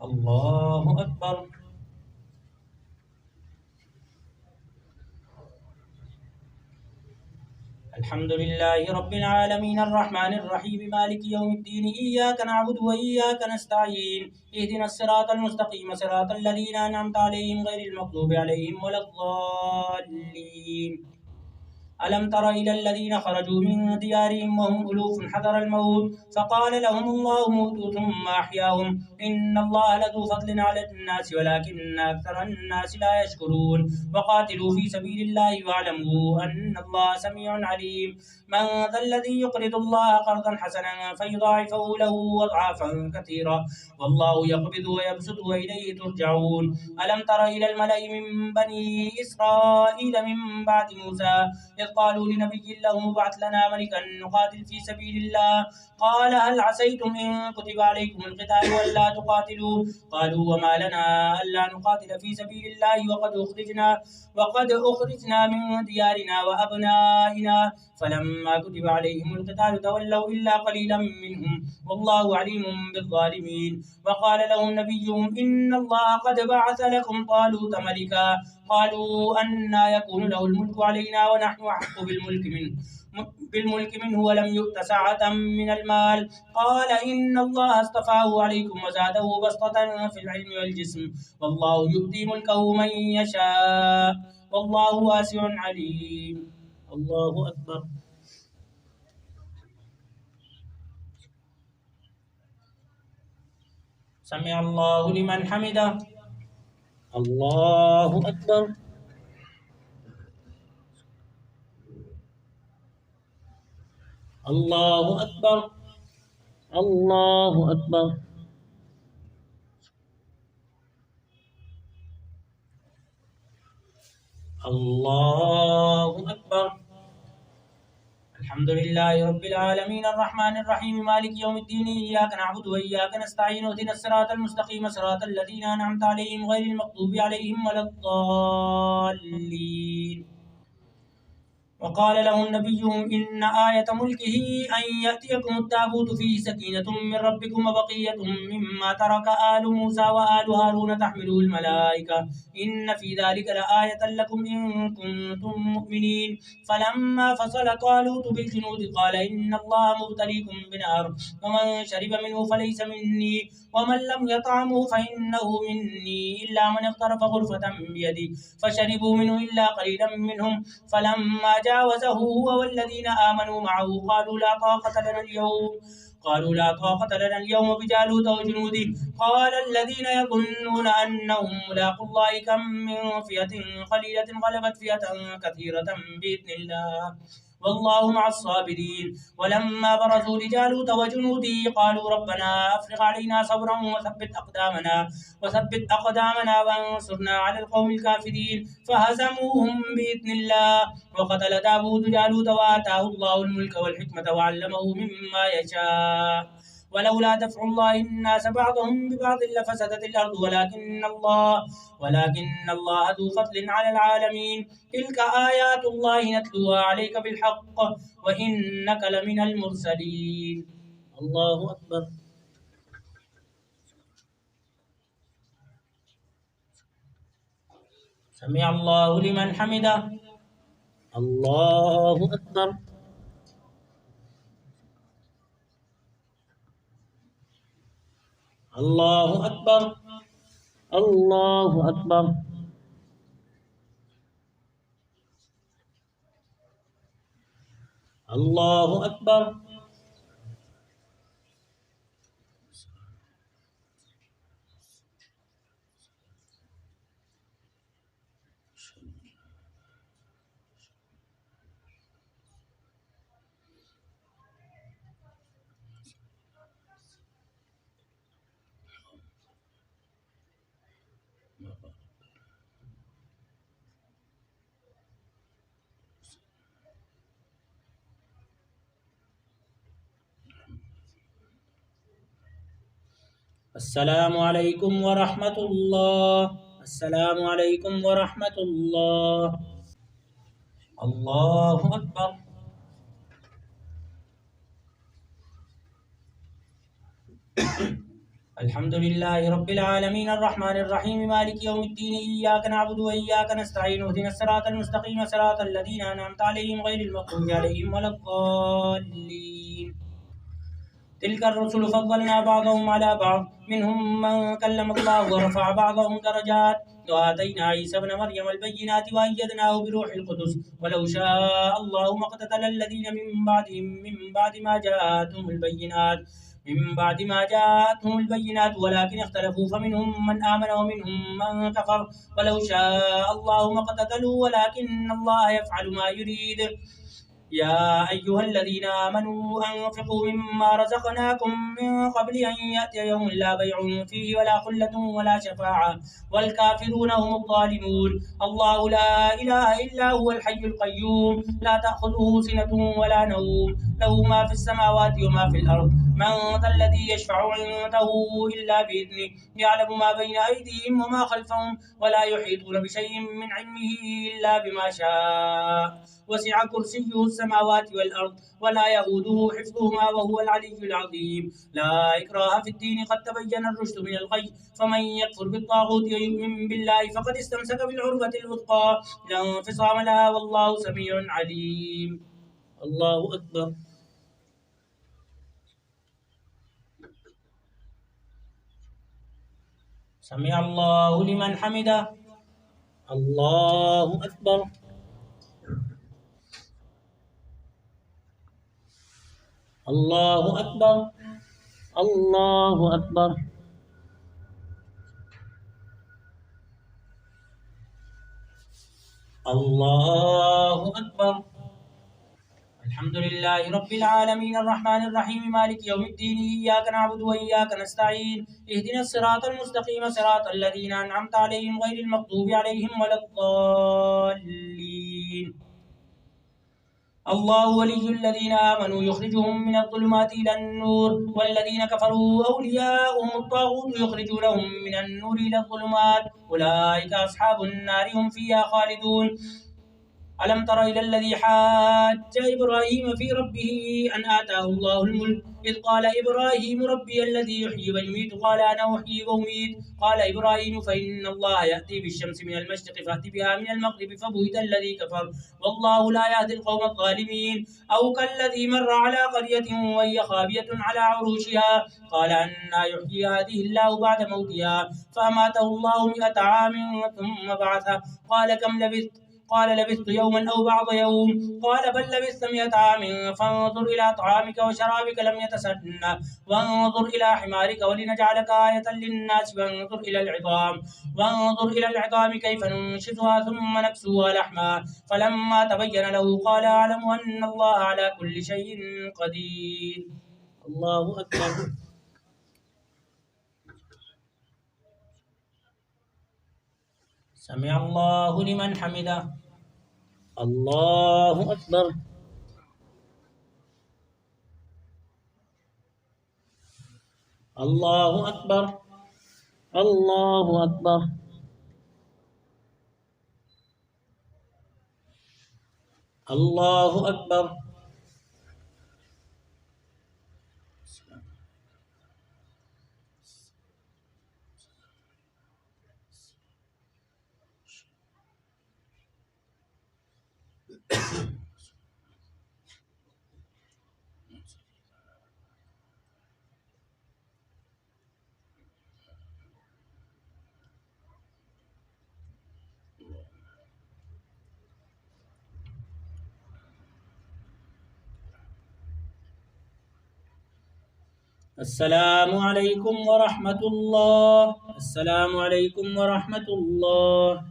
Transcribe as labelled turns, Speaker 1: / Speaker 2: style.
Speaker 1: الله أكبر. الحمد لله رب العالمين الرحمن الرحيم مالك يوم الدين إياك نعبد وإياك نستعين اهدنا الصراط المستقيم صراط الذين أنعمت عليهم غير المغضوب عليهم ولا الضالين. ألم تر إلى الذين خرجوا من ديارهم وهم ألوف حذر الموت فقال لهم الله موتوا ثم أحياهم إن الله لذو فضل على الناس ولكن أكثر الناس لا يشكرون. وقاتلوا في سبيل الله واعلموا أن الله سميع عليم. من ذا الذي يقرض الله قرضا حسنا فيضاعفه له أضعافا كثيرة والله يقبض ويبسط وإليه ترجعون. ألم تر إلى الملأ من بني إسرائيل من بعد موسى إذ قالوا لنبي له ابعث لنا ملكا نقاتل في سبيل الله قال هل عسيتم إن كتب عليكم القتال ولا تقاتلوا قالوا وما لنا ألا نقاتل في سبيل الله وقد أخرجنا من ديارنا وأبنائنا فلما كتب عليهم القتال تولوا إلا قليلا منهم والله عليم بالظالمين. وقال لهم نبيهم إن الله قد بعث لكم طالوت ملكا قالوا أنى يكون له الملك علينا ونحن أحق بالملك منه ولم يؤت سعة من المال قال إن الله اصطفاه عليكم وزاده بسطة في العلم والجسم والله يؤتي ملكه من يشاء والله واسع عليم. الله أكبر. سمع الله لمن حمده. الله أكبر. الله أكبر. الله أكبر. الله أكبر. الحمد لله رب العالمين الرحمن الرحيم مالك يوم الدين إياك نعبد وإياك نستعين اهدنا الصراط المستقيم صراط الذين أنعمت عليهم غير المغضوب عليهم ولا الضالين. وقال لهم نبيهم إن آية ملكه أن يأتيكم التابوت فيه سكينة من ربكم وبقية مما ترك آل موسى وآل هارون تحمله الملائكة إن في ذلك لآية لكم إن كنتم مؤمنين. فلما فصل طالوت بالجنود قال إن الله مبتليكم بنار ومن شرب منه فليس مني ومن لم يطعمه فإنه مني إلا من اغترف غرفة بيده فشربوا منه إلا قليلا منهم. فلما جاوزه هو والذين آمنوا معه قالوا لا طاقة لنا اليوم بجالوت وجنوده قال الذين يظنون أنهم ملاقو الله كم من فئة قليلة غلبت فئة كثيرة بإذن الله والله مع الصابرين. ولما برزوا لجالوت وجنوده قالوا ربنا أفرغ علينا صبرا وثبت أقدامنا وانصرنا على القوم الكافرين فهزموهم بإذن الله. وقتل داود جالوت وآتاه الله الملك والحكمة وعلمه مما يشاء ولولا دفع الله الناس بعضهم ببعض لفسدت الأرض ولكن الله ذو فضل على العالمين. تلك آيات الله نتلوها عليك بالحق وإنك لمن المرسلين. الله أكبر. سمع الله لمن حمده. الله أكبر. الله أكبر. الله أكبر. الله أكبر. السلام عليكم ورحمة الله. السلام عليكم ورحمة الله. الله أكبر. الحمد لله رب العالمين الرحمن الرحيم مالك يوم الدين إياك نعبد وإياك نستعين اهدنا الصراط المستقيم صراط الذين أنعمت عليهم غير المغضوب عليهم ولا الضالين. تلك الرسل فضلنا بعضهم على بعض منهم من كلم الله ورفع بعضهم درجات وآتينا عيسى ابن مريم البينات وأيدناه بروح القدس ولو شاء الله ما اقتتل الذين من بعد ما جاءتهم البينات ولكن اختلفوا فمنهم من آمن ومنهم من كفر ولو شاء الله ما اقتتلوا ولكن الله يفعل ما يريد. يا أيها الذين آمنوا أنفقوا مما رزقناكم من قبل أن يأتي يوم لا بيع فيه ولا خلة ولا شفاعة والكافرون هم الظالمون. الله لا إله إلا هو الحي القيوم لا تأخذه سنة ولا نوم له ما في السماوات وما في الأرض. من ذا الذي يشفع عنده إلا بإذنه يعلم ما بين أيديهم وما خلفهم ولا يحيطون بشيء من علمه إلا بما شاء. وسع كرسيه السماوات والأرض ولا يؤوده حفظهما وهو العلي العظيم. لا إكراه في الدين قد تبين الرشد من الغي فمن يكفر بالطاغوت ويؤمن بالله فقد استمسك بالعروة الوثقى لا انفصام لها والله سميع عليم. الله أكبر. سمع الله لمن حمده. الله أكبر. الله أكبر. الله أكبر. الله أكبر. الحمد لله رب العالمين الرحمن الرحيم مالك يوم الدين إياك نعبد وإياك نستعين اهدنا الصراط المستقيم صراط الذين أنعمت عليهم غير المغضوب عليهم ولا الضالين. الله ولي الذين آمنوا يخرجهم من الظلمات إلى النور والذين كفروا أولياؤهم الطاغوت يخرجونهم من النور إلى الظلمات أولئك أصحاب النار هم فيها خالدون. ألم تر إلى الذي حاج إبراهيم في ربه أن آتاه الله الملك إذ قال إبراهيم ربي الذي يحيي ويميت قال أنا أحيي وأميت قال إبراهيم فإن الله يأتي بالشمس من المشرق فأت بها من المغرب فبهت الذي كفر والله لا يهدي القوم الظالمين. أو كالذي مر على قرية وهي خاوية على عروشها قال أنى يحيي هذه الله بعد موتها فأماته الله 100 عام ثم بعثه قال كم لبثت قال لبثت يوما أو بعض يوم قال بل لبثت 100 عام فانظر إلى طعامك وشرابك لم يتسنى وانظر إلى حمارك ولنجعلك آية للناس وانظر إلى العظام كيف ننشزها ثم نكسوها لحما فلما تبين له قال أعلم أن الله على كل شيء قدير. الله أكبر. سمع الله لمن حمده. الله أكبر. الله أكبر. الله أكبر. الله أكبر. السلام عليكم ورحمة الله. السلام عليكم ورحمة الله.